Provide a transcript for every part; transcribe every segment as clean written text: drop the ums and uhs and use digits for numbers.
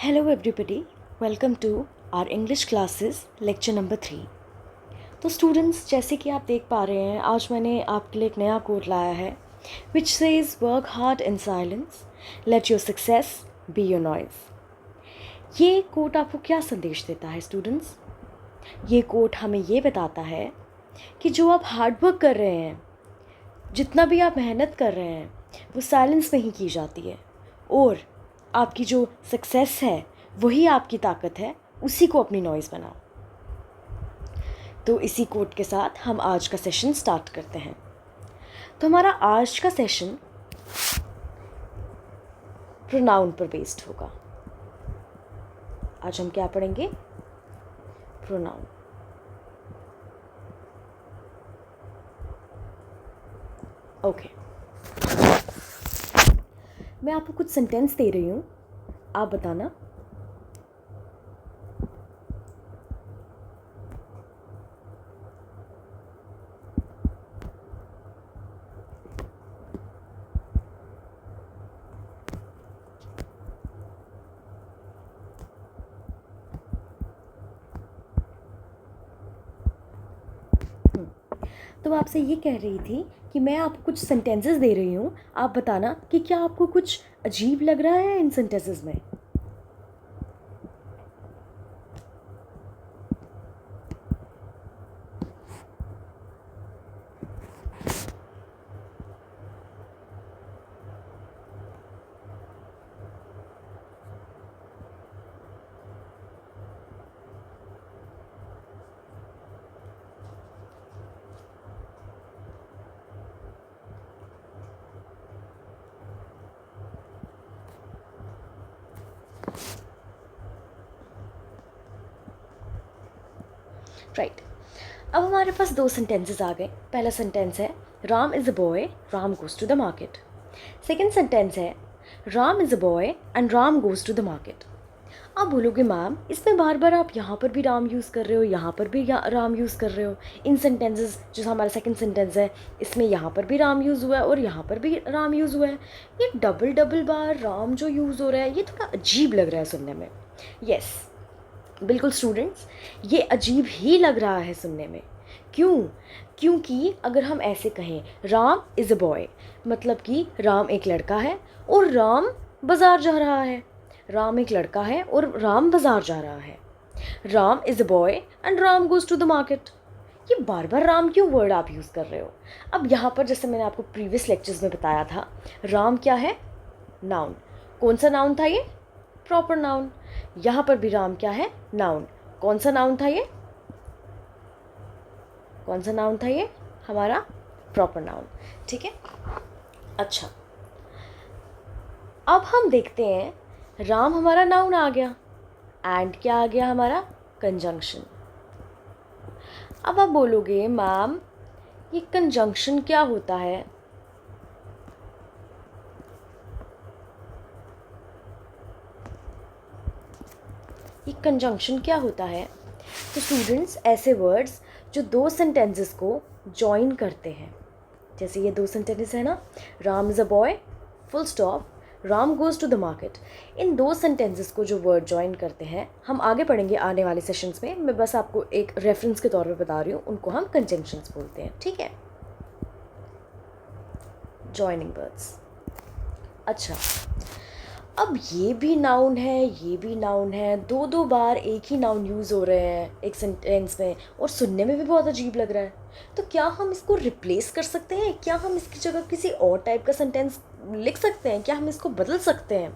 Hello everybody, welcome to our English classes lecture number 3। तो students, जैसे कि आप देख पा रहे हैं, आज मैंने आपके लिए एक नया कोट लाया है which says work hard in silence, let your success be your noise. ये कोट आपको क्या संदेश देता है स्टूडेंट्स? ये कोट हमें ये बताता है कि जो आप हार्डवर्क कर रहे हैं, जितना भी आप मेहनत कर रहे हैं, वो साइलेंस में ही की जाती है, और आपकी जो सक्सेस है वही आपकी ताकत है, उसी को अपनी नॉइज़ बनाओ। तो इसी कोट के साथ हम आज का सेशन स्टार्ट करते हैं। तो हमारा आज का सेशन प्रोनाउन पर बेस्ड होगा। आज हम क्या पढ़ेंगे? प्रोनाउन। ओके, मैं आपको कुछ सेंटेंस दे रही हूँ, आप बताना तो मैं आपसे ये कह रही थी कि मैं आपको कुछ सेंटेंसेस दे रही हूँ, आप बताना कि क्या आपको कुछ अजीब लग रहा है इन सेंटेंसेस में। राइट, अब हमारे पास दो सेंटेंसेस आ गए। पहला सेंटेंस है Ram is a boy, Ram goes to the market. Second sentence है Ram is a boy and Ram goes to the market. आप बोलोगे मैम, इसमें बार बार आप यहाँ पर भी राम यूज़ कर रहे हो, यहाँ पर भी राम यूज़ कर रहे हो। इन सेंटेंसेस, जो हमारा सेकंड सेंटेंस है, इसमें यहाँ पर भी राम यूज़ हुआ है और यहाँ पर भी राम यूज़ हुआ है। ये डबल डबल बार राम जो यूज़ हो रहा है, ये थोड़ा अजीब लग रहा है सुनने में। यस, बिल्कुल स्टूडेंट्स, ये अजीब ही लग रहा है सुनने में। क्यों? क्योंकि अगर हम ऐसे कहें राम इज़ अ बॉय, मतलब कि राम एक लड़का है और राम बाज़ार जा रहा है। राम एक लड़का है और राम बाज़ार जा रहा है। Ram is a boy and Ram goes to the market. ये बार बार राम क्यों वर्ड आप यूज़ कर रहे हो? अब यहाँ पर जैसे मैंने आपको प्रीवियस लेक्चर्स में बताया था, राम क्या है? नाउन। कौन सा नाउन था ये? Proper noun. यहाँ पर भी राम क्या है? नाउन। कौन सा नाउन था ये? कौन सा नाउन था ये? हमारा प्रॉपर नाउन। ठीक है, अच्छा, अब हम देखते हैं, राम हमारा नाउन आ गया एंड क्या आ गया? हमारा कंजंक्शन। अब आप बोलोगे मैम, ये कंजंक्शन क्या होता है? ये कंजंक्शन क्या होता है? तो स्टूडेंट्स, ऐसे वर्ड्स जो दो सेंटेंसेस को जॉइन करते हैं, जैसे ये दो सेंटेंसेस है ना, Ram is a boy, full stop, Ram goes to the market. इन दो सेंटेंसेस को जो वर्ड जॉइन करते हैं, हम आगे पढ़ेंगे आने वाले सेशंस में, मैं बस आपको एक रेफरेंस के तौर पे बता रही हूँ, उनको हम कंजंक्शंस बोलते हैं। ठीक है, जॉइनिंग वर्ड्स। अच्छा, अब ये भी नाउन है, ये भी नाउन है, दो दो बार एक ही नाउन यूज़ हो रहे हैं एक सेंटेंस में, और सुनने में भी बहुत अजीब लग रहा है। तो क्या हम इसको रिप्लेस कर सकते हैं? क्या हम इसकी जगह किसी और टाइप का सेंटेंस लिख सकते हैं? क्या हम इसको बदल सकते हैं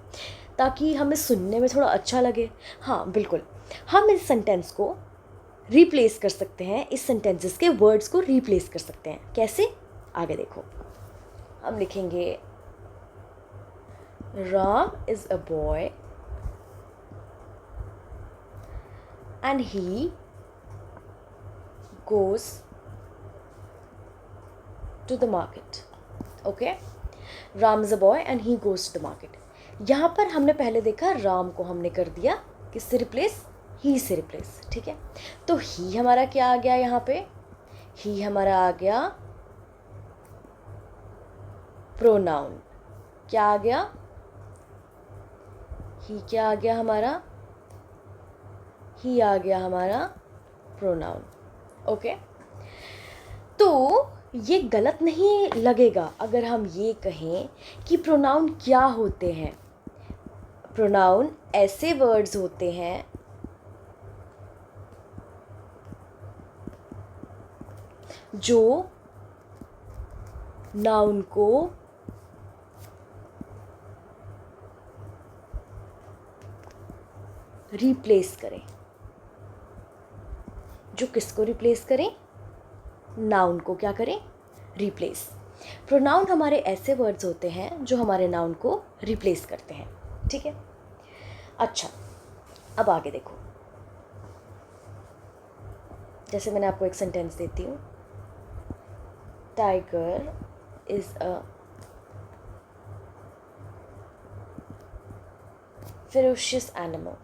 ताकि हमें सुनने में थोड़ा अच्छा लगे? हाँ बिल्कुल, हम इस सेंटेंस को रिप्लेस कर सकते हैं, इस सेंटेंसेस के वर्ड्स को रिप्लेस कर सकते हैं। कैसे? आगे देखो, हम लिखेंगे Ram is a boy and he goes to the market. Okay? Ram is a boy and he goes to the market. यहाँ पर हमने पहले देखा, राम को हमने कर दिया किससे रिप्लेस? ही से रिप्लेस। ठीक है, तो ही हमारा क्या आ गया यहाँ पे? ही हमारा आ गया प्रोनाउन। क्या आ गया? ही क्या आ गया हमारा, ही आ गया हमारा प्रोनाउन। ओके, तो ये गलत नहीं लगेगा अगर हम ये कहें कि प्रोनाउन क्या होते हैं। प्रोनाउन ऐसे वर्ड्स होते हैं जो नाउन को रिप्लेस करें। जो किसको रिप्लेस करें, नाउन को क्या करें, रिप्लेस। प्रोनाउन हमारे ऐसे वर्ड्स होते हैं जो हमारे नाउन को रिप्लेस करते हैं, ठीक है। अच्छा, अब आगे देखो, जैसे मैंने आपको एक सेंटेंस देती हूँ, tiger is a ferocious animal.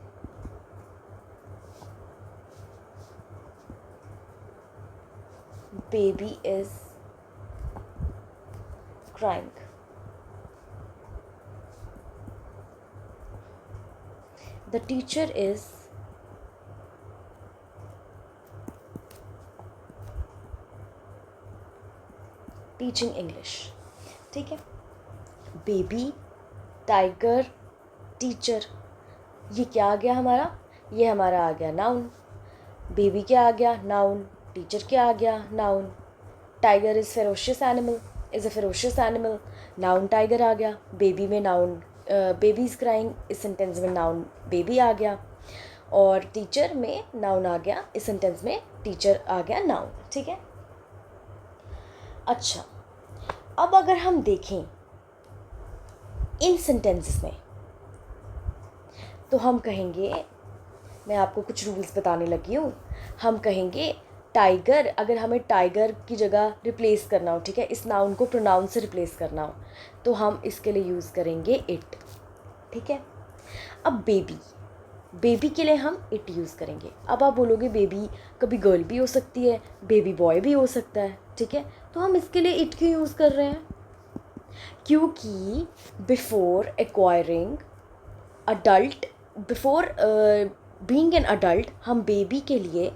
Baby is crying. The teacher is teaching English. ठीक है, बेबी, टाइगर, टीचर, ये क्या आ गया हमारा, ये हमारा आ गया नाउन। बेबी क्या आ गया, नाउन। टीचर क्या आ गया, noun. Tiger is ferocious animal, is a ferocious animal, noun tiger आ गया। बेबी में नाउन बेबी इज़ क्राइंग, इस सेंटेंस में नाउन बेबी आ गया। और टीचर में नाउन आ गया, इस सेंटेंस में टीचर आ गया नाउन, ठीक है। अच्छा, अब अगर हम देखें इन सेंटेंसेस में, तो हम कहेंगे, मैं आपको कुछ रूल्स बताने लगी हूँ। हम कहेंगे टाइगर, अगर हमें टाइगर की जगह रिप्लेस करना हो, ठीक है, इस नाउन को प्रोनाउन से रिप्लेस करना हो, तो हम इसके लिए यूज़ करेंगे इट, ठीक है। अब बेबी, बेबी के लिए हम इट यूज़ करेंगे। अब आप बोलोगे बेबी कभी गर्ल भी हो सकती है, बेबी बॉय भी हो सकता है, ठीक है, तो हम इसके लिए इट क्यों यूज़ कर रहे हैं, क्योंकि before acquiring adult, before being an adult, हम बेबी के लिए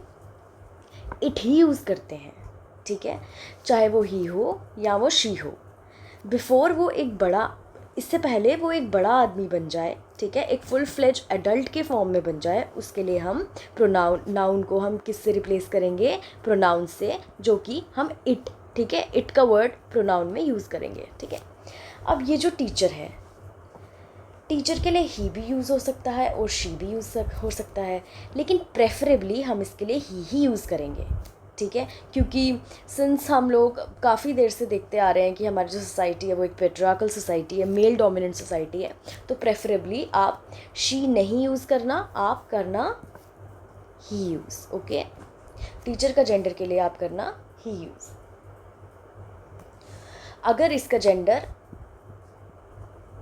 इट ही यूज़ करते हैं, ठीक है, चाहे वो ही हो या वो शी हो। बिफोर वो एक बड़ा, इससे पहले वो एक बड़ा आदमी बन जाए, ठीक है, एक फुल फ्लेज एडल्ट के फॉर्म में बन जाए, उसके लिए हम प्रोनाउन, नाउन को हम किससे रिप्लेस करेंगे, प्रोनाउन से, जो कि हम इट, ठीक है, इट का वर्ड प्रोनाउन में यूज़ करेंगे, ठीक है। अब ये जो टीचर है, टीचर के लिए ही भी यूज़ हो सकता है और शी भी यूज़ हो सकता है, लेकिन प्रेफरेबली हम इसके लिए ही यूज़ करेंगे, ठीक है, क्योंकि सिंस हम लोग काफ़ी देर से देखते आ रहे हैं कि हमारी जो सोसाइटी है वो एक पेट्रियार्कल सोसाइटी है, मेल डोमिनेंट सोसाइटी है, तो प्रेफरेबली आप शी नहीं यूज़ करना, आप करना ही यूज़, ओके। टीचर का जेंडर के लिए आप करना ही यूज़। अगर इसका जेंडर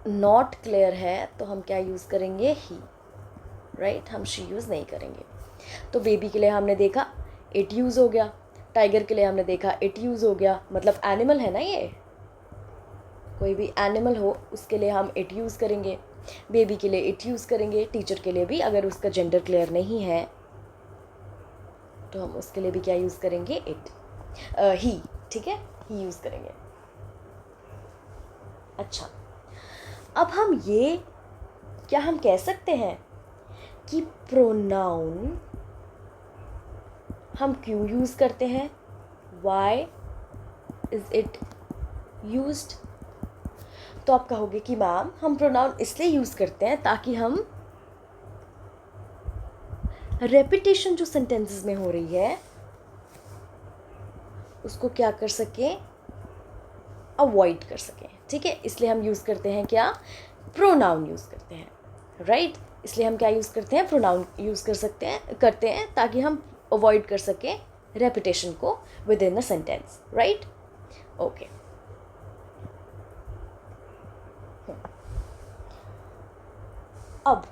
नॉट क्लियर है तो हम क्या यूज़ करेंगे, ही, राइट, हम शी यूज़ नहीं करेंगे। तो बेबी के लिए हमने देखा इट यूज़ हो गया, टाइगर के लिए हमने देखा इट यूज़ हो गया, मतलब एनिमल है ना, ये कोई भी एनिमल हो उसके लिए हम इट यूज़ करेंगे, बेबी के लिए इट यूज़ करेंगे, टीचर के लिए भी अगर उसका जेंडर क्लियर नहीं है तो हम उसके लिए भी क्या यूज़ करेंगे, इट, ही, ठीक है, ही यूज़ करेंगे। अच्छा, अब हम ये, क्या हम कह सकते हैं कि प्रोनाउन हम क्यों यूज़ करते हैं, वाई इज़ इट यूज्ड, तो आप कहोगे कि मैम हम प्रोनाउन इसलिए यूज़ करते हैं ताकि हम रेपिटेशन जो सेंटेंसेस में हो रही है उसको क्या कर सकें, अवॉइड कर सकें, ठीक है, इसलिए हम यूज़ करते हैं क्या, प्रोनाउन यूज़ करते हैं, राइट, इसलिए हम क्या यूज़ करते हैं, प्रोनाउन यूज़ करते हैं ताकि हम अवॉइड कर सकें रेपिटेशन को with in a sentence, right, okay. अब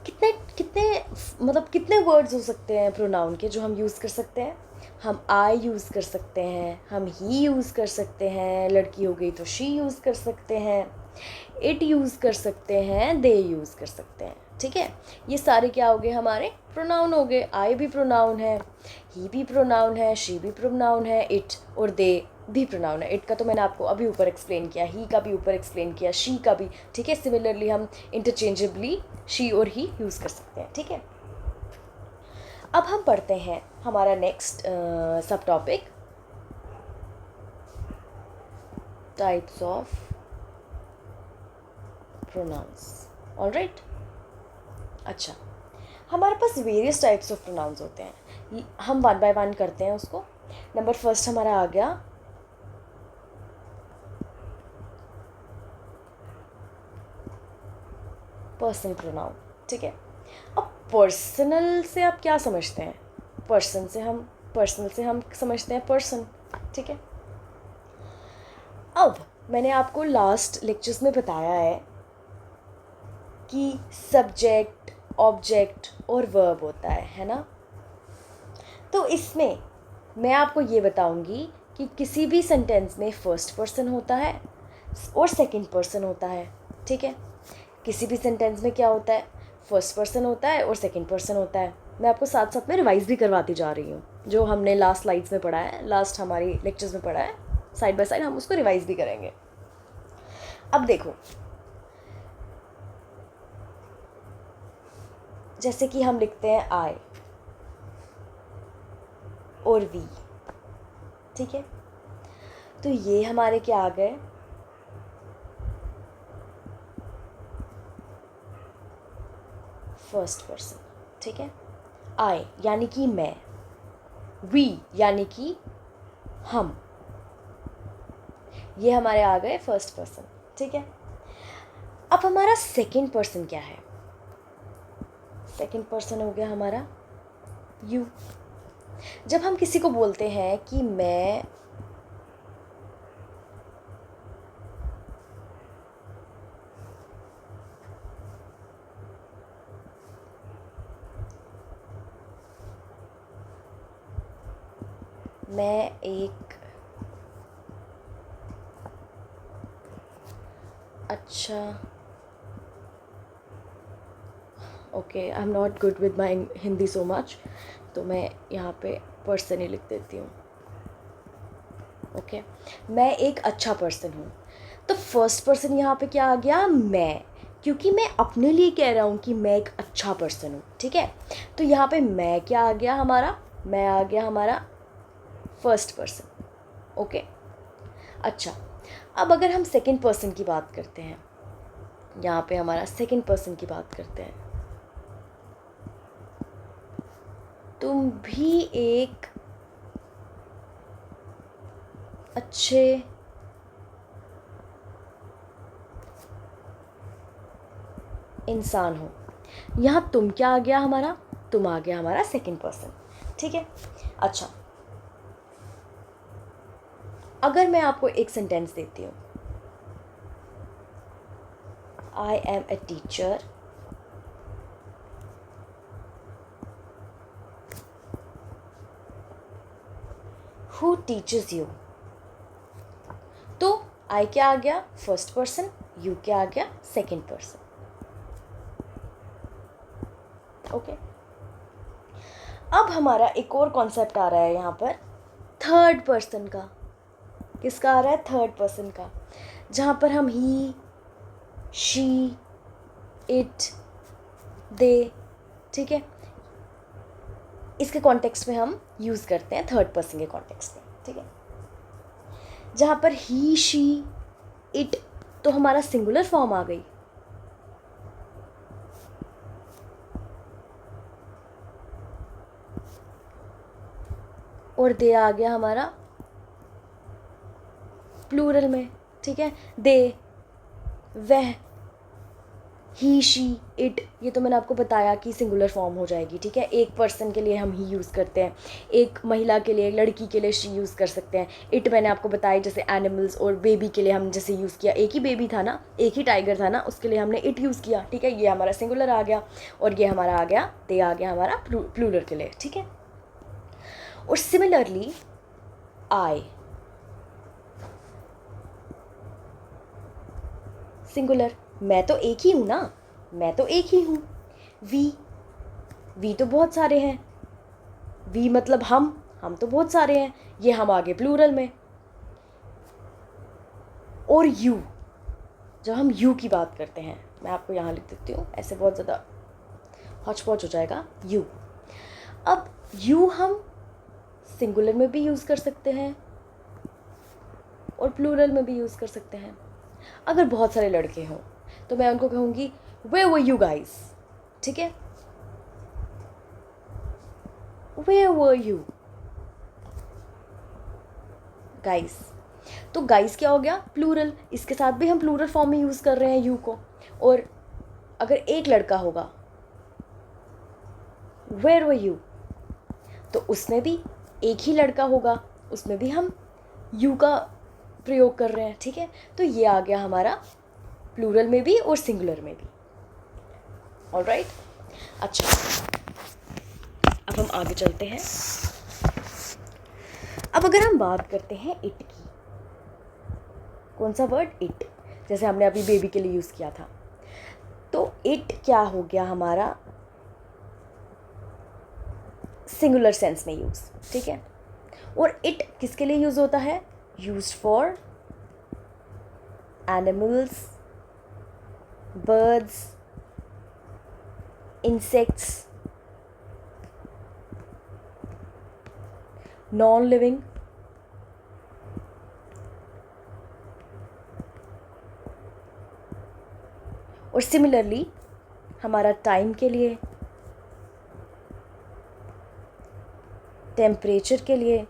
कितने कितने मतलब कितने वर्ड्स हो सकते हैं प्रोनाउन के जो हम यूज़ कर सकते हैं, हम आई यूज़ कर सकते हैं, हम ही यूज़ कर सकते हैं, लड़की हो गई तो शी यूज़ कर सकते हैं, इट यूज़ कर सकते हैं, दे यूज़ कर सकते हैं। ठीक है, ये सारे क्या हो गए हमारे प्रोनाउन हो गए। आई भी प्रोनाउन है, ही भी प्रोनाउन है, शी भी प्रोनाउन है, इट और दे भी प्रोनाउन है। इट का तो मैंने आपको अभी ऊपर एक्सप्लेन किया, ही का भी ऊपर एक्सप्लेन किया, शी का भी। ठीक है, सिमिलरली हम इंटरचेंजेबली शी और ही यूज़ कर सकते हैं। ठीक है, अब हम पढ़ते हैं हमारा नेक्स्ट सब topic, types of pronouns. Alright, अच्छा, हमारे पास वेरियस टाइप्स ऑफ प्रोनाउंस होते हैं, हम वन बाय वन करते हैं उसको। नंबर फर्स्ट हमारा आ गया पर्सनल प्रोनाउन। ठीक है, अब पर्सनल से आप क्या समझते हैं? पर्सनल से हम समझते हैं पर्सन। ठीक है, अब मैंने आपको लास्ट लेक्चर्स में बताया है कि सब्जेक्ट, ऑब्जेक्ट और वर्ब होता है ना। तो इसमें मैं आपको ये बताऊंगी कि किसी भी सेंटेंस में फर्स्ट पर्सन होता है और सेकंड पर्सन होता है। ठीक है, किसी भी सेंटेंस में क्या होता है, फर्स्ट पर्सन होता है और सेकंड पर्सन होता है। मैं आपको साथ साथ में रिवाइज भी करवाती जा रही हूँ, जो हमने लास्ट स्लाइड्स में पढ़ा है, लास्ट हमारी लेक्चर्स में पढ़ा है, साइड बाय साइड हम उसको रिवाइज भी करेंगे। अब देखो, जैसे कि हम लिखते हैं आई और वी। ठीक है, तो ये हमारे क्या आ गए, फर्स्ट पर्सन। ठीक है, आई यानी कि मैं, वी यानी कि हम, ये हमारे आ गए फर्स्ट पर्सन। ठीक है, अब हमारा सेकंड पर्सन क्या है? सेकंड पर्सन हो गया हमारा यू। जब हम किसी को बोलते हैं कि मैं एक अच्छा, okay, I am not good with my Hindi so much, तो मैं यहाँ पे पर्सन ही लिख देती हूँ। ओके, मैं एक अच्छा पर्सन हूँ। तो फर्स्ट पर्सन यहाँ पे क्या आ गया, मैं, क्योंकि मैं अपने लिए कह रहा हूँ कि मैं एक अच्छा पर्सन हूँ। ठीक है, तो यहाँ पे मैं क्या आ गया हमारा, मैं आ गया हमारा फर्स्ट पर्सन। ओके, अच्छा, अब अगर हम सेकंड पर्सन की बात करते हैं, यहाँ पे हमारा सेकंड पर्सन की बात करते हैं, तुम भी एक अच्छे इंसान हो। यहाँ तुम क्या आ गया हमारा, तुम आ गया हमारा सेकंड पर्सन। ठीक है, अच्छा, अगर मैं आपको एक सेंटेंस देती हूँ, I am a teacher who teachers you, तो आई क्या आ गया, फर्स्ट पर्सन, यू क्या आ गया, सेकंड पर्सन। ओके, अब हमारा एक और कॉन्सेप्ट आ रहा है यहाँ पर, थर्ड पर्सन का। किसका आ रहा है, थर्ड पर्सन का, जहाँ पर हम ही, शी, इट, दे, ठीक है, इसके कॉन्टेक्स्ट में हम यूज़ करते हैं, थर्ड पर्सन के कॉन्टेक्स्ट में। ठीक है, जहाँ पर ही, शी, इट तो हमारा सिंगुलर फॉर्म आ गई, और दे आ गया हमारा प्लूरल में। ठीक है, दे, वह, ही, शी, इट, ये तो मैंने आपको बताया कि सिंगुलर फॉर्म हो जाएगी। ठीक है, एक पर्सन के लिए हम ही यूज़ करते हैं, एक महिला के लिए, लड़की के लिए शी यूज़ कर सकते हैं। इट मैंने आपको बताया, जैसे एनिमल्स और बेबी के लिए हम जैसे यूज़ किया, एक ही बेबी था ना, एक ही टाइगर था ना, उसके लिए हमने इट यूज़ किया। ठीक है, ये हमारा सिंगुलर आ गया, और ये हमारा आ गया, दे आ गया हमारा प्लूरल के लिए। ठीक है, और सिमिलरली आई, सिंगुलर, मैं तो एक ही हूँ ना, मैं तो एक ही हूँ। वी तो बहुत सारे हैं, वी मतलब हम तो बहुत सारे हैं, ये हम आगे प्लूरल में। और यू, जब हम यू की बात करते हैं, मैं आपको यहाँ लिख देती हूँ, ऐसे बहुत ज़्यादा हौच पौच हो जाएगा। यू, अब यू हम सिंगुलर में भी यूज़ कर सकते हैं और प्लूरल में भी यूज़ कर सकते हैं। अगर बहुत सारे लड़के हों तो मैं उनको कहूँगी वेयर वर यू गाइस, ठीक है, वेयर वर यू गाइस। तो गाइस क्या हो गया, प्लूरल, इसके साथ भी हम प्लूरल फॉर्म में यूज़ कर रहे हैं यू को। और अगर एक लड़का होगा वेयर वर यू, तो उसमें भी एक ही लड़का होगा, उसमें भी हम यू का प्रयोग कर रहे हैं, ठीक है। तो ये आ गया हमारा प्लूरल में भी और सिंगुलर में भी। ऑलराइट, अच्छा अब हम आगे चलते हैं। अब अगर हम बात करते हैं इट की, कौन सा वर्ड, इट, जैसे हमने अभी बेबी के लिए यूज़ किया था, तो इट क्या हो गया हमारा सिंगुलर सेंस में यूज़, ठीक है। और इट किसके लिए यूज़ होता है, used for animals, birds, insects, non living, और सिमिलरली हमारा टाइम के लिए, टेम्परेचर के लिए,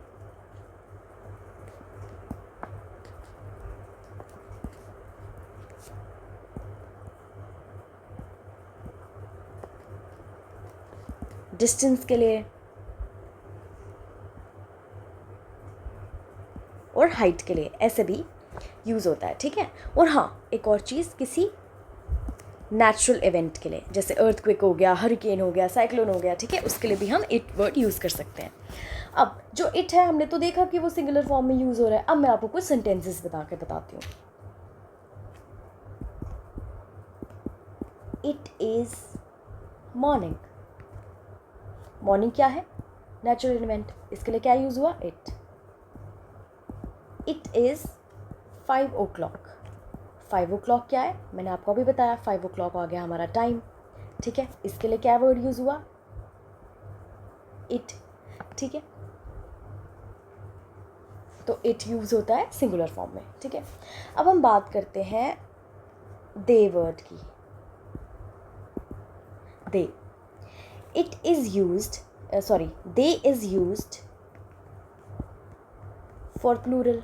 डिस्टेंस के लिए और हाइट के लिए, ऐसे भी यूज़ होता है, ठीक है। और हाँ, एक और चीज़, किसी नेचुरल इवेंट के लिए, जैसे अर्थक्वेक हो गया, हरिकेन हो गया, साइक्लोन हो गया, ठीक है, उसके लिए भी हम इट वर्ड यूज़ कर सकते हैं। अब जो इट है, हमने तो देखा कि वो सिंगुलर फॉर्म में यूज़ हो रहा है। अब मैं आपको कुछ सेंटेंसेस बताती हूँ। इट इज़ मॉर्निंग, मॉर्निंग क्या है, नेचुरल इवेंट, इसके लिए क्या यूज़ हुआ, it. It is 5 o'clock, 5 o'clock क्या है, मैंने आपको अभी बताया, 5 o'clock आ गया हमारा टाइम, ठीक है, इसके लिए क्या वर्ड यूज़ हुआ, इट, ठीक है। तो इट यूज़ होता है सिंगुलर फॉर्म में, ठीक है। अब हम बात करते हैं दे वर्ड की। They, it is used, they is used for plural,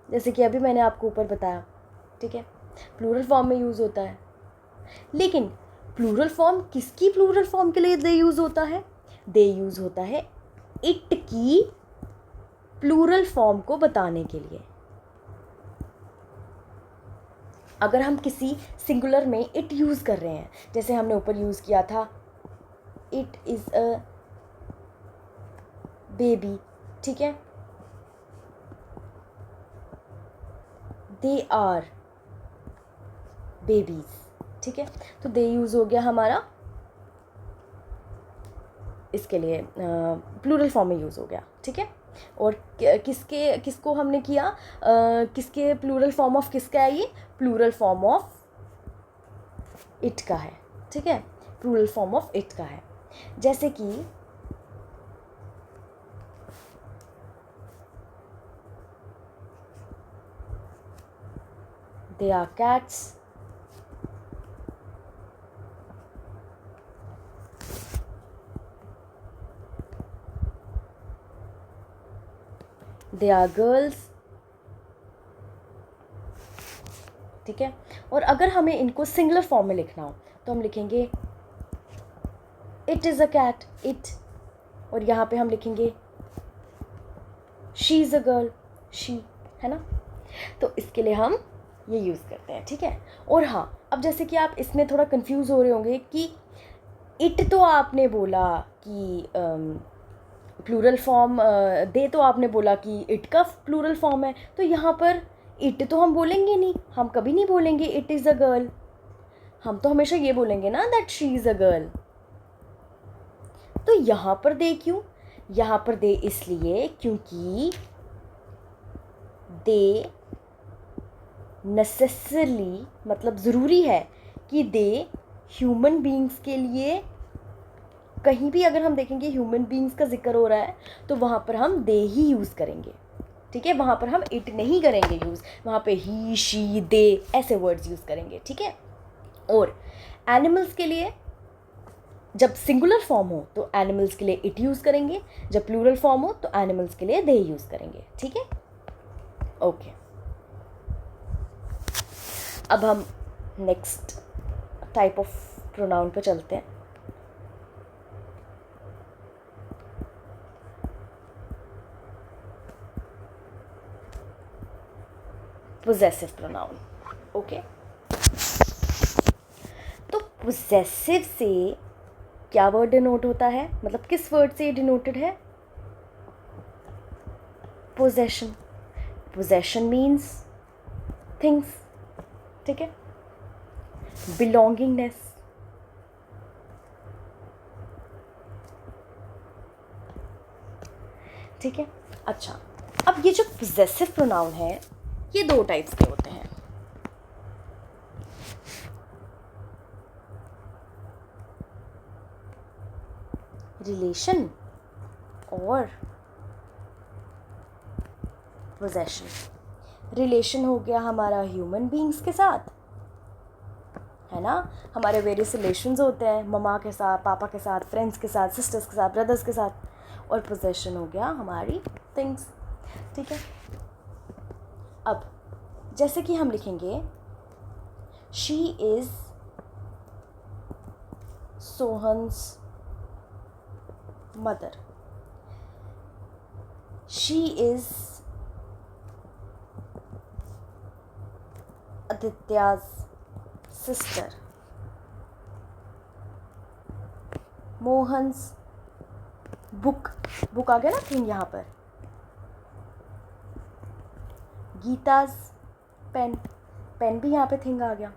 जैसे कि अभी मैंने आपको ऊपर बताया, ठीक है, प्लूरल फॉर्म में यूज़ होता है। लेकिन प्लूरल फॉर्म किसकी प्लूरल फॉर्म के लिए दे यूज़ होता है, दे यूज़ होता है इट की प्लूरल फॉर्म को बताने के लिए। अगर हम किसी सिंगुलर में इट यूज़ कर रहे हैं, जैसे हमने ऊपर यूज़ किया था, इट इज़ अ बेबी, ठीक है, दे आर बेबीज, ठीक है। तो दे यूज़ हो गया हमारा इसके लिए, प्लूरल फॉर्म में यूज़ हो गया, ठीक है। और किसको हमने किया, किसके प्लूरल फॉर्म ऑफ किसका है, ये प्लूरल फॉर्म ऑफ इट का है, ठीक है, प्लूरल फॉर्म ऑफ इट का है। जैसे कि they are cats, they are girls, ठीक है। और अगर हमें इनको सिंगुलर फॉर्म में लिखना हो तो हम लिखेंगे it is a cat, it, और यहाँ पे हम लिखेंगे she is a girl, she, है ना। तो इसके लिए हम ये यूज़ करते हैं, ठीक है। और हाँ, अब जैसे कि आप इसमें थोड़ा कंफ्यूज हो रहे होंगे कि इट तो आपने बोला कि प्लूरल फॉर्म दे तो आपने बोला कि इट का प्लूरल फॉर्म है, तो यहाँ पर इट तो हम बोलेंगे नहीं, हम कभी नहीं बोलेंगे इट इज़ अ गर्ल, हम तो हमेशा ये बोलेंगे ना that she is a girl. तो यहाँ पर दे क्यों? यहाँ पर दे इसलिए क्योंकि दे नेसेसरली मतलब ज़रूरी है कि दे ह्यूमन बींग्स के लिए, कहीं भी अगर हम देखेंगे ह्यूमन बींग्स का जिक्र हो रहा है तो वहाँ पर हम दे ही यूज़ करेंगे, ठीक है। वहाँ पर हम इट नहीं करेंगे यूज़, वहाँ पे ही शी दे ऐसे वर्ड्स यूज़ करेंगे, ठीक है। और एनिमल्स के लिए जब सिंगुलर फॉर्म हो तो एनिमल्स के लिए इट यूज़ करेंगे, जब प्लूरल फॉर्म हो तो एनिमल्स के लिए दे यूज़ करेंगे, ठीक है। ओके, अब हम नेक्स्ट टाइप ऑफ प्रोनाउन पे चलते हैं। Possessive pronoun, okay. तो पोजेसिव से क्या वर्ड डिनोट होता है, मतलब किस वर्ड से डिनोटेड है? पोजेशन। पोजेशन मीन्स थिंग्स, ठीक है। बिलोंगिंगनेस, ठीक है। अच्छा, अब ये जो पोजेसिव प्रोनाउन है ये दो टाइप्स के होते हैं। रिलेशन और पोजेशन। रिलेशन हो गया हमारा ह्यूमन बींग्स के साथ, है ना, हमारे वेरियस रिलेशंस होते हैं मम्मा के साथ, पापा के साथ, फ्रेंड्स के साथ, सिस्टर्स के साथ, ब्रदर्स के साथ। और पोजेशन हो गया हमारी थिंग्स, ठीक है। अब जैसे कि हम लिखेंगे she is Sohan's mother, she is Aditya's sister, Mohan's book, book आ गया ना थिंग यहाँ पर, गीताज पेन, पेन भी यहाँ पे थिंग आ गया।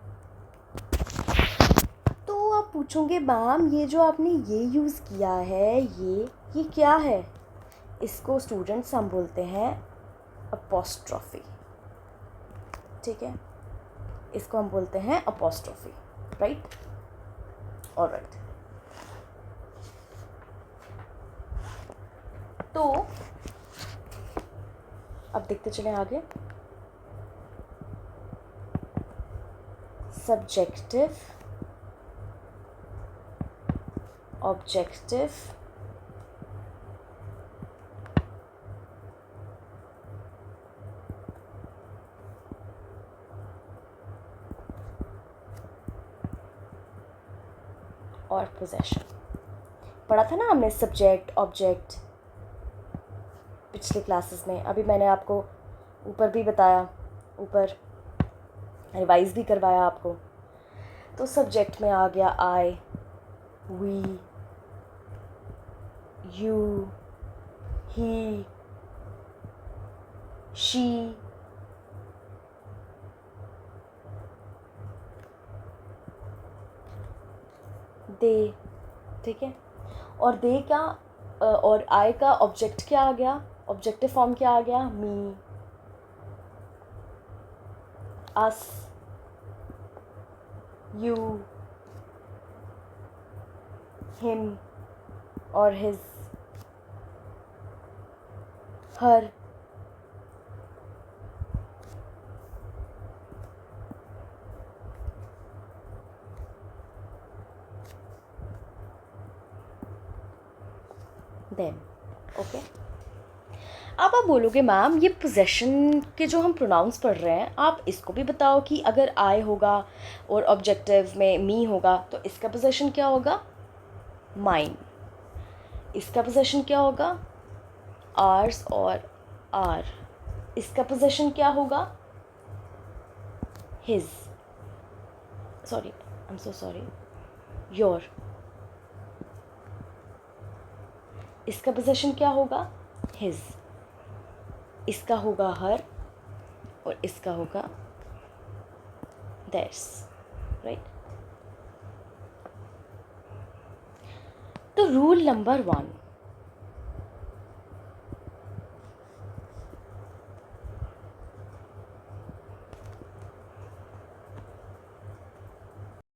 तो आप पूछोगे मैम ये जो आपने ये यूज़ किया है ये क्या है? इसको स्टूडेंट्स हम बोलते हैं अपोस्ट्रॉफी, ठीक है, इसको हम बोलते हैं अपोस्ट्रॉफी, राइट, ऑलराइट। तो अब देखते चलें आगे। सब्जेक्टिव, ऑब्जेक्टिव, और पोजेशन पढ़ा था ना हमने, सब्जेक्ट ऑब्जेक्ट पिछले क्लासेस में। अभी मैंने आपको ऊपर भी बताया, ऊपर रिवाइज भी करवाया आपको। तो सब्जेक्ट में आ गया आई, वी, यू, ही, शी, दे, ठीक है। और दे का और आई का ऑब्जेक्ट क्या आ गया, ऑब्जेक्टिव फॉर्म क्या आ गया? मी, अस, यू, हिम और हिज, हर, देम, ओके। अब आप बोलोगे मैम ये पोजेशन के जो हम प्रोनाउंस पढ़ रहे हैं आप इसको भी बताओ कि अगर आई होगा और ऑब्जेक्टिव में मी होगा तो इसका पोजेशन क्या होगा? माइन। इसका पोजेशन क्या होगा? आर्स और आर। इसका पोजेशन क्या होगा? His, sorry I am so sorry, your. इसका पोजेशन क्या होगा? हिज। इसका होगा हर और इसका होगा theirs, राइट? तो रूल नंबर 1,